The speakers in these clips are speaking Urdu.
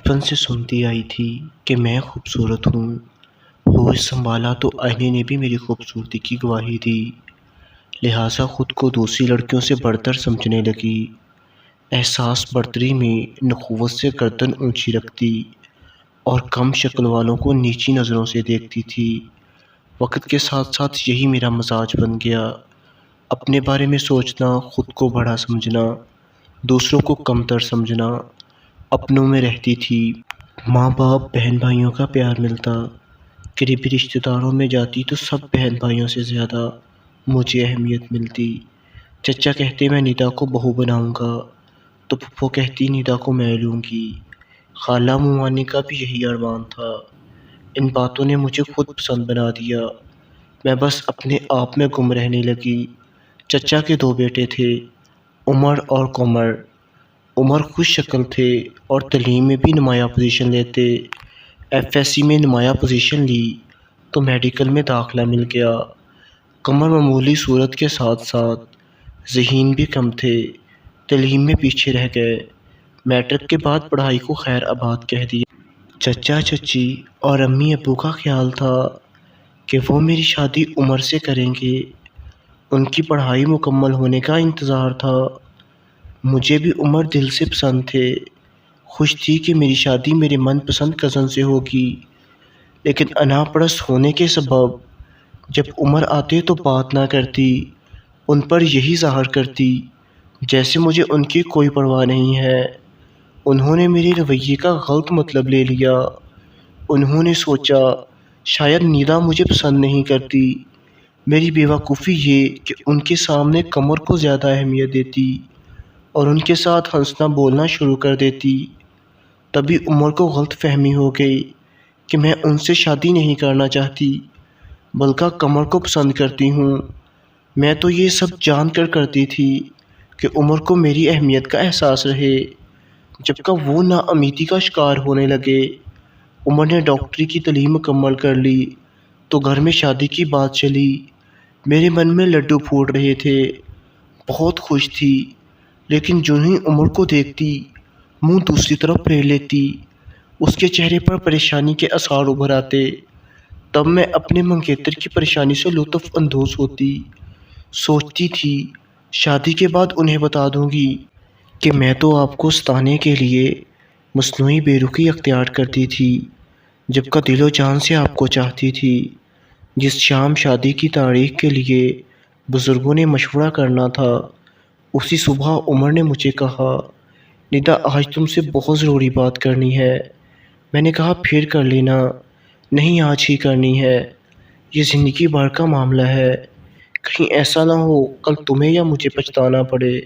بچپن سے سنتی آئی تھی کہ میں خوبصورت ہوں۔ ہوش سنبھالا تو آئینے نے بھی میری خوبصورتی کی گواہی دی، لہٰذا خود کو دوسری لڑکیوں سے برتر سمجھنے لگی۔ احساس برتری میں نخوت سے گردن اونچی رکھتی اور کم شکل والوں کو نیچی نظروں سے دیکھتی تھی۔ وقت کے ساتھ ساتھ یہی میرا مزاج بن گیا، اپنے بارے میں سوچنا، خود کو بڑا سمجھنا، دوسروں کو کمتر سمجھنا۔ اپنوں میں رہتی تھی، ماں باپ بہن بھائیوں کا پیار ملتا، قریبی رشتہ داروں میں جاتی تو سب بہن بھائیوں سے زیادہ مجھے اہمیت ملتی۔ چچا کہتے میں ندا کو بہو بناؤں گا تو پھپھو کہتی ندا کو میں لوں گی۔ خالہ ممانی کا بھی یہی ارمان تھا۔ ان باتوں نے مجھے خود پسند بنا دیا، میں بس اپنے آپ میں گم رہنے لگی۔ چچا کے 2 بیٹے تھے، عمر اور قمر۔ عمر خوش شکل تھے اور تعلیم میں بھی نمایاں پوزیشن لیتے۔ ایف ایس سی میں نمایاں پوزیشن لی تو میڈیکل میں داخلہ مل گیا۔ قمر معمولی صورت کے ساتھ ساتھ ذہین بھی کم تھے، تعلیم میں پیچھے رہ گئے۔ میٹرک کے بعد پڑھائی کو خیر آباد کہہ دیا۔ چچا چچی اور امی ابو کا خیال تھا کہ وہ میری شادی عمر سے کریں گے، ان کی پڑھائی مکمل ہونے کا انتظار تھا۔ مجھے بھی عمر دل سے پسند تھے، خوش تھی کہ میری شادی میرے من پسند کزن سے ہوگی، لیکن انا پرست ہونے کے سبب جب عمر آتے تو بات نہ کرتی، ان پر یہی ظاہر کرتی جیسے مجھے ان کی کوئی پرواہ نہیں ہے۔ انہوں نے میرے رویے کا غلط مطلب لے لیا۔ انہوں نے سوچا شاید ندا مجھے پسند نہیں کرتی۔ میری بیوقوفی یہ کہ ان کے سامنے قمر کو زیادہ اہمیت دیتی اور ان کے ساتھ ہنسنا بولنا شروع کر دیتی۔ تبھی عمر کو غلط فہمی ہو گئی کہ میں ان سے شادی نہیں کرنا چاہتی بلکہ قمر کو پسند کرتی ہوں۔ میں تو یہ سب جان کر کرتی تھی کہ عمر کو میری اہمیت کا احساس رہے۔ جب کہ وہ نا امیدی کا شکار ہونے لگے، عمر نے ڈاکٹری کی تعلیم مکمل کر لی تو گھر میں شادی کی بات چلی۔ میرے من میں لڈو پھوٹ رہے تھے، بہت خوش تھی، لیکن جو ہی عمر کو دیکھتی منہ دوسری طرف پھیر لیتی، اس کے چہرے پر پریشانی کے آثار ابھر آتے۔ تب میں اپنے منگیتر کی پریشانی سے لطف اندوز ہوتی، سوچتی تھی شادی کے بعد انہیں بتا دوں گی کہ میں تو آپ کو ستانے کے لیے مصنوعی بے رخی اختیار کرتی تھی، جبکہ دل و جان سے آپ کو چاہتی تھی۔ جس شام شادی کی تاریخ کے لیے بزرگوں نے مشورہ کرنا تھا، اسی صبح عمر نے مجھے کہا ندا آج تم سے بہت ضروری بات کرنی ہے۔ میں نے کہا پھر کر لینا۔ نہیں آج ہی کرنی ہے، یہ زندگی بھر کا معاملہ ہے، کہیں ایسا نہ ہو کل تمہیں یا مجھے پچھتانا پڑے۔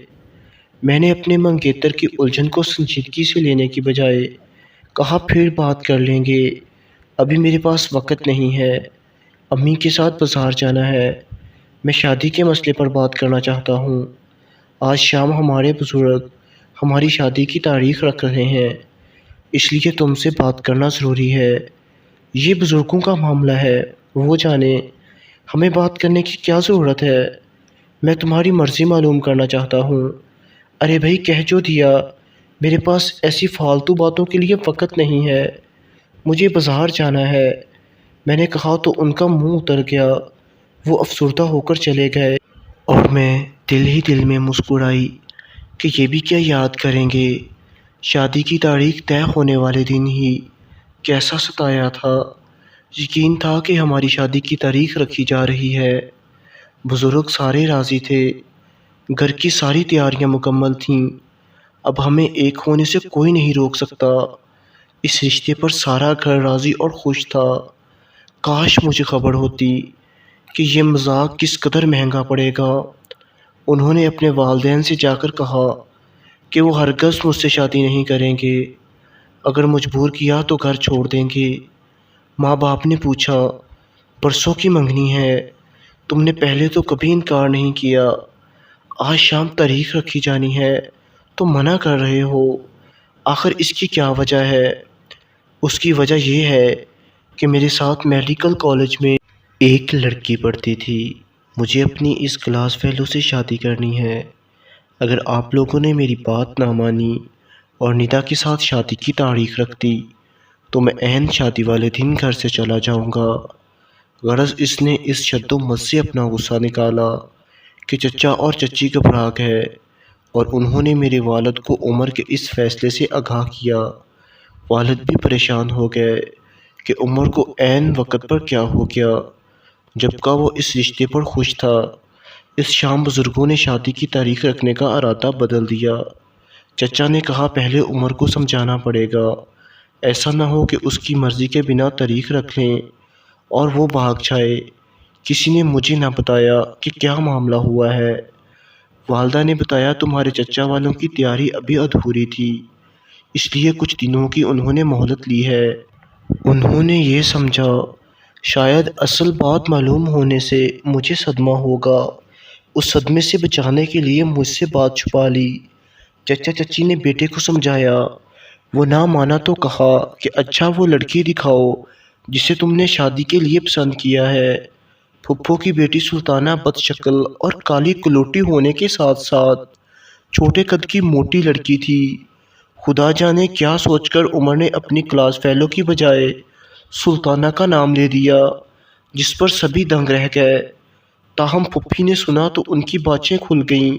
میں نے اپنے منگیتر کی الجھن کو سنجیدگی سے لینے کی بجائے کہا پھر بات کر لیں گے، ابھی میرے پاس وقت نہیں ہے، امی کے ساتھ بازار جانا ہے، میں شادی کے مسئلے پر بات کرنا چاہتا ہوں۔ آج شام ہمارے بزرگ ہماری شادی کی تاریخ رکھ رہے ہیں، اس لیے تم سے بات کرنا ضروری ہے۔ یہ بزرگوں کا معاملہ ہے، وہ جانے، ہمیں بات کرنے کی کیا ضرورت ہے؟ میں تمہاری مرضی معلوم کرنا چاہتا ہوں۔ ارے بھائی کہہ جو دیا، میرے پاس ایسی فالتو باتوں کے لیے وقت نہیں ہے، مجھے بازار جانا ہے۔ میں نے کہا تو ان کا منہ اتر گیا، وہ افسردہ ہو کر چلے گئے اور میں دل ہی دل میں مسکرائی کہ یہ بھی کیا یاد کریں گے۔ شادی کی تاریخ طے ہونے والے دن ہی کیسا ستایا تھا، یقین تھا کہ ہماری شادی کی تاریخ رکھی جا رہی ہے۔ بزرگ سارے راضی تھے، گھر کی ساری تیاریاں مکمل تھیں، اب ہمیں ایک ہونے سے کوئی نہیں روک سکتا۔ اس رشتے پر سارا گھر راضی اور خوش تھا۔ کاش مجھے خبر ہوتی کہ یہ مذاق کس قدر مہنگا پڑے گا۔ انہوں نے اپنے والدین سے جا کر کہا کہ وہ ہرگز مجھ سے شادی نہیں کریں گے، اگر مجبور کیا تو گھر چھوڑ دیں گے۔ ماں باپ نے پوچھا برسوں کی منگنی ہے، تم نے پہلے تو کبھی انکار نہیں کیا، آج شام تاریخ رکھی جانی ہے تو منع کر رہے ہو، آخر اس کی کیا وجہ ہے؟ اس کی وجہ یہ ہے کہ میرے ساتھ میڈیکل کالج میں ایک لڑکی پڑھتی تھی، مجھے اپنی اس کلاس فیلو سے شادی کرنی ہے۔ اگر آپ لوگوں نے میری بات نہ مانی اور ندا کے ساتھ شادی کی تاریخ رکھ دی تو میں عین شادی والے دن گھر سے چلا جاؤں گا۔ غرض اس نے اس شد و مت سے اپنا غصہ نکالا کہ چچا اور چچی گھبرا گئے اور انہوں نے میرے والد کو عمر کے اس فیصلے سے آگاہ کیا۔ والد بھی پریشان ہو گئے کہ عمر کو عین وقت پر کیا ہو گیا جبکہ وہ اس رشتے پر خوش تھا۔ اس شام بزرگوں نے شادی کی تاریخ رکھنے کا ارادہ بدل دیا۔ چچا نے کہا پہلے عمر کو سمجھانا پڑے گا، ایسا نہ ہو کہ اس کی مرضی کے بنا تاریخ رکھ لیں اور وہ بھاگ جائے۔ کسی نے مجھے نہ بتایا کہ کیا معاملہ ہوا ہے۔ والدہ نے بتایا تمہارے چچا والوں کی تیاری ابھی ادھوری تھی، اس لیے کچھ دنوں کی انہوں نے مہلت لی ہے۔ انہوں نے یہ سمجھا شاید اصل بات معلوم ہونے سے مجھے صدمہ ہوگا، اس صدمے سے بچانے کے لیے مجھ سے بات چھپا لی۔ چچا چچی نے بیٹے کو سمجھایا، وہ نہ مانا تو کہا کہ اچھا وہ لڑکی دکھاؤ جسے تم نے شادی کے لیے پسند کیا ہے۔ پھپھو کی بیٹی سلطانہ بد شکل اور کالی کلوٹی ہونے کے ساتھ ساتھ چھوٹے قد کی موٹی لڑکی تھی۔ خدا جانے کیا سوچ کر عمر نے اپنی کلاس فیلو کی بجائے سلطانہ کا نام لے دیا، جس پر سبھی دنگ رہ گئے۔ تاہم پھپھی نے سنا تو ان کی باچیں کھل گئیں،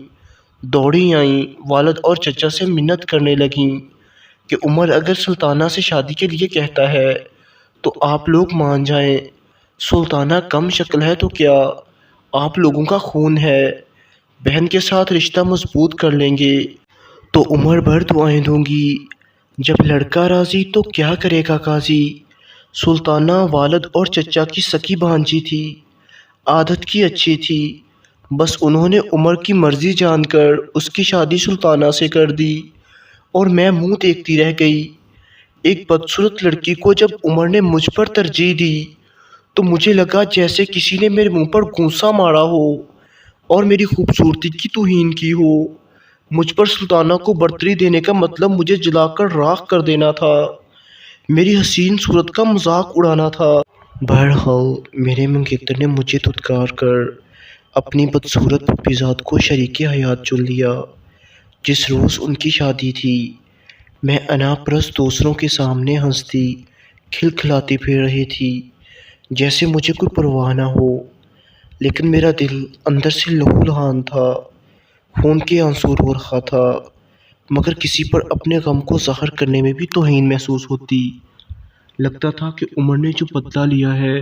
دوڑی آئیں، والد اور چچا سے منت کرنے لگیں کہ عمر اگر سلطانہ سے شادی کے لیے کہتا ہے تو آپ لوگ مان جائیں، سلطانہ کم شکل ہے تو کیا، آپ لوگوں کا خون ہے، بہن کے ساتھ رشتہ مضبوط کر لیں گے تو عمر بھر دعائیں دوں گی، جب لڑکا راضی تو کیا کرے گا قاضی۔ سلطانہ والد اور چچا کی سکی بھانجی تھی، عادت کی اچھی تھی، بس انہوں نے عمر کی مرضی جان کر اس کی شادی سلطانہ سے کر دی اور میں منہ دیکھتی رہ گئی۔ ایک بدصورت لڑکی کو جب عمر نے مجھ پر ترجیح دی تو مجھے لگا جیسے کسی نے میرے منہ پر گونسا مارا ہو اور میری خوبصورتی کی توہین کی ہو۔ مجھ پر سلطانہ کو برتری دینے کا مطلب مجھے جلا کر راکھ کر دینا تھا، میری حسین صورت کا مذاق اڑانا تھا۔ بہرحال میرے منگیتر نے مجھے دھتکار کر اپنی بدصورت پھپھی زاد کو شریک حیات چن لیا۔ جس روز ان کی شادی تھی میں انا پرست دوسروں کے سامنے ہنستی کھلکھلاتی پھر رہی تھی جیسے مجھے کوئی پرواہ نہ ہو، لیکن میرا دل اندر سے لہو لہان تھا، خون کے آنسو رو رہا تھا، مگر کسی پر اپنے غم کو ظاہر کرنے میں بھی توہین محسوس ہوتی۔ لگتا تھا کہ عمر نے جو بدلہ لیا ہے،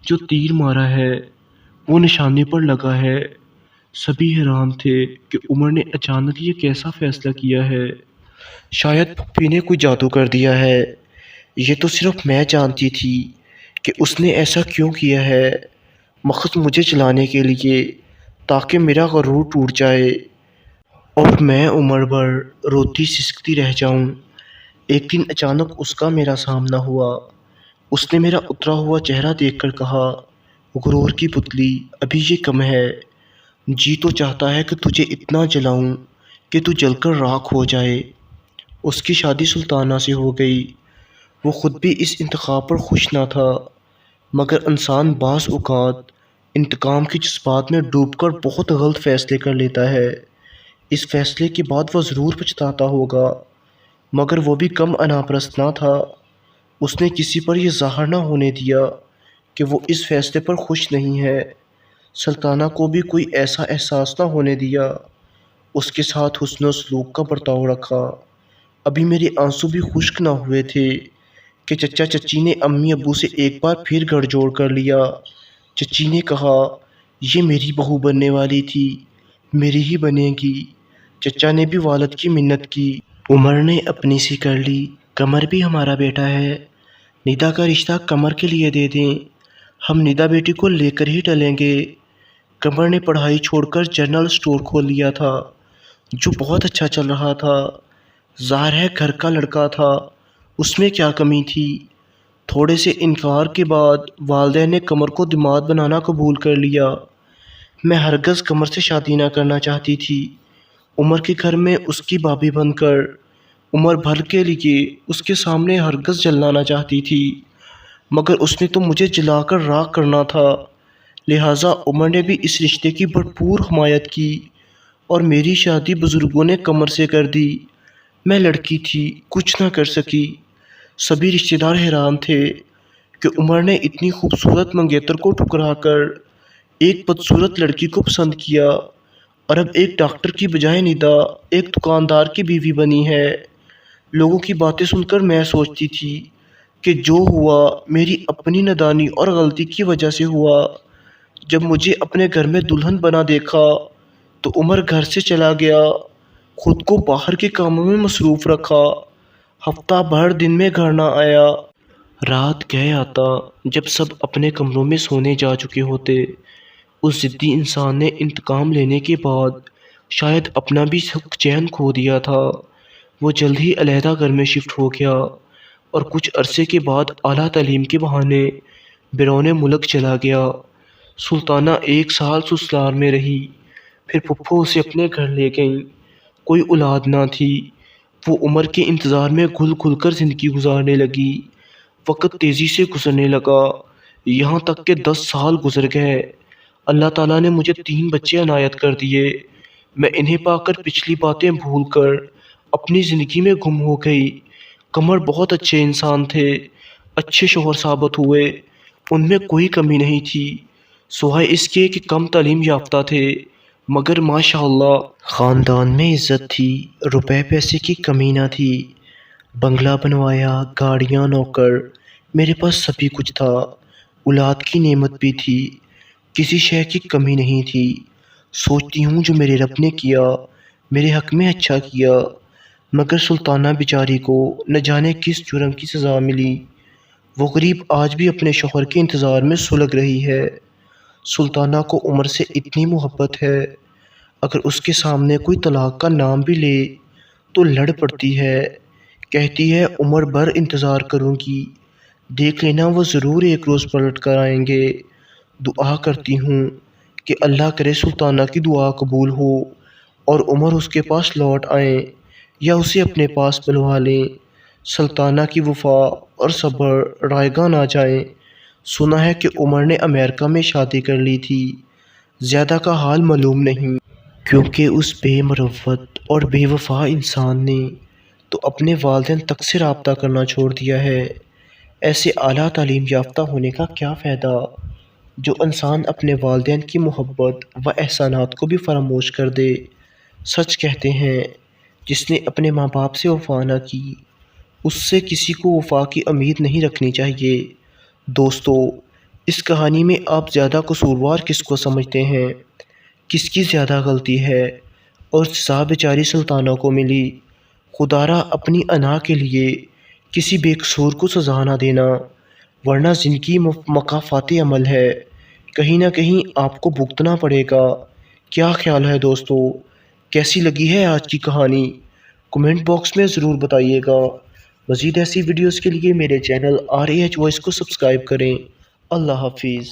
جو تیر مارا ہے، وہ نشانے پر لگا ہے۔ سبھی حیران تھے کہ عمر نے اچانک یہ کیسا فیصلہ کیا ہے، شاید پھپھی نے کوئی جادو کر دیا ہے۔ یہ تو صرف میں جانتی تھی کہ اس نے ایسا کیوں کیا ہے، مخصوص مجھے جلانے کے لیے تاکہ میرا غرور ٹوٹ جائے اور میں عمر بھر روتی سسکتی رہ جاؤں۔ ایک دن اچانک اس کا میرا سامنا ہوا۔ اس نے میرا اترا ہوا چہرہ دیکھ کر کہا، غرور کی پتلی ابھی یہ کم ہے، جی تو چاہتا ہے کہ تجھے اتنا جلاؤں کہ تو جل کر راکھ ہو جائے۔ اس کی شادی سلطانہ سے ہو گئی۔ وہ خود بھی اس انتخاب پر خوش نہ تھا، مگر انسان بعض اوقات انتقام کی جذبات میں ڈوب کر بہت غلط فیصلے کر لیتا ہے۔ اس فیصلے کے بعد وہ ضرور پچھتاتا ہوگا، مگر وہ بھی کم انا پرست نہ تھا۔ اس نے کسی پر یہ ظاہر نہ ہونے دیا کہ وہ اس فیصلے پر خوش نہیں ہے۔ سلطانہ کو بھی کوئی ایسا احساس نہ ہونے دیا، اس کے ساتھ حسن و سلوک کا برتاؤ رکھا۔ ابھی میرے آنسو بھی خشک نہ ہوئے تھے کہ چچا چچی نے امی ابو سے ایک بار پھر گھر جوڑ کر لیا۔ چچی نے کہا، یہ میری بہو بننے والی تھی، میری ہی بنے گی۔ چچا نے بھی والد کی منت کی۔ عمر نے اپنی سی کر لی، قمر بھی ہمارا بیٹا ہے، ندا کا رشتہ قمر کے لیے دے دیں، ہم ندا بیٹی کو لے کر ہی ٹلیں گے۔ قمر نے پڑھائی چھوڑ کر جنرل اسٹور کھول لیا تھا جو بہت اچھا چل رہا تھا۔ ظاہر ہے گھر کا لڑکا تھا، اس میں کیا کمی تھی۔ تھوڑے سے انکار کے بعد والدین نے قمر کو داماد بنانا قبول کر لیا۔ میں ہرگز قمر سے شادی نہ کرنا چاہتی تھی، عمر کے گھر میں اس کی بھابھی بن کر عمر بھر کے لیے اس کے سامنے ہرگز جلنا نہ چاہتی تھی، مگر اس نے تو مجھے جلا کر راکھ کرنا تھا۔ لہٰذا عمر نے بھی اس رشتے کی بھرپور حمایت کی اور میری شادی بزرگوں نے قمر سے کر دی۔ میں لڑکی تھی، کچھ نہ کر سکی۔ سبھی رشتہ دار حیران تھے کہ عمر نے اتنی خوبصورت منگیتر کو ٹھکرا کر ایک بدصورت لڑکی کو پسند کیا اور اب ایک ڈاکٹر کی بجائے ندا ایک دکاندار کی بیوی بنی ہے۔ لوگوں کی باتیں سن کر میں سوچتی تھی کہ جو ہوا میری اپنی نادانی اور غلطی کی وجہ سے ہوا۔ جب مجھے اپنے گھر میں دلہن بنا دیکھا تو عمر گھر سے چلا گیا، خود کو باہر کے کاموں میں مصروف رکھا۔ ہفتہ بھر دن میں گھر نہ آیا۔ رات گئے آتا جب سب اپنے کمروں میں سونے جا چکے ہوتے۔ اس ضدی انسان نے انتقام لینے کے بعد شاید اپنا بھی چین کھو دیا تھا۔ وہ جلد ہی علیحدہ گھر میں شفٹ ہو گیا اور کچھ عرصے کے بعد اعلیٰ تعلیم کے بہانے بیرون ملک چلا گیا۔ سلطانہ 1 سال سسرال میں رہی، پھر پھپھو اسے اپنے گھر لے گئیں۔ کوئی اولاد نہ تھی۔ وہ عمر کے انتظار میں گھل گھل کر زندگی گزارنے لگی۔ وقت تیزی سے گزرنے لگا، یہاں تک کہ 10 سال گزر گئے۔ اللہ تعالیٰ نے مجھے 3 بچے عنایت کر دیے۔ میں انہیں پا کر پچھلی باتیں بھول کر اپنی زندگی میں گم ہو گئی۔ قمر بہت اچھے انسان تھے، اچھے شوہر ثابت ہوئے، ان میں کوئی کمی نہیں تھی، سوائے اس کے کہ کم تعلیم یافتہ تھے، مگر ماشاءاللہ خاندان میں عزت تھی، روپے پیسے کی کمی نہ تھی۔ بنگلہ بنوایا، گاڑیاں، نوکر، میرے پاس سبھی کچھ تھا، اولاد کی نعمت بھی تھی، کسی شے کی کمی نہیں تھی۔ سوچتی ہوں جو میرے رب نے کیا میرے حق میں اچھا کیا، مگر سلطانہ بیچاری کو نہ جانے کس جرم کی سزا ملی۔ وہ غریب آج بھی اپنے شوہر کے انتظار میں سلگ رہی ہے۔ سلطانہ کو عمر سے اتنی محبت ہے، اگر اس کے سامنے کوئی طلاق کا نام بھی لے تو لڑ پڑتی ہے، کہتی ہے عمر بھر انتظار کروں گی، دیکھ لینا وہ ضرور ایک روز پلٹ کر آئیں گے۔ دعا کرتی ہوں کہ اللہ کرے سلطانہ کی دعا قبول ہو اور عمر اس کے پاس لوٹ آئیں یا اسے اپنے پاس بلوا لیں۔ سلطانہ کی وفا اور صبر رائیگاں نہ جائیں۔ سنا ہے کہ عمر نے امریکہ میں شادی کر لی تھی، زیادہ کا حال معلوم نہیں، کیونکہ اس بے مروت اور بے وفا انسان نے تو اپنے والدین تک سے رابطہ کرنا چھوڑ دیا ہے۔ ایسے اعلیٰ تعلیم یافتہ ہونے کا کیا فائدہ جو انسان اپنے والدین کی محبت و احسانات کو بھی فراموش کر دے۔ سچ کہتے ہیں جس نے اپنے ماں باپ سے وفا نہ کی اس سے کسی کو وفا کی امید نہیں رکھنی چاہیے۔ دوستو، اس کہانی میں آپ زیادہ قصوروار کس کو سمجھتے ہیں؟ کس کی زیادہ غلطی ہے اور سزا بیچاری سلطانہ کو ملی؟ خدا را اپنی انا کے لیے کسی بے قصور کو سزا نہ دینا، ورنہ زندگی مکافات عمل ہے، کہیں نہ کہیں آپ کو بھگتنا پڑے گا۔ کیا خیال ہے دوستو؟ کیسی لگی ہے آج کی کہانی؟ کمنٹ باکس میں ضرور بتائیے گا۔ مزید ایسی ویڈیوز کے لیے میرے چینل RAH وائس کو سبسکرائب کریں۔ اللہ حافظ۔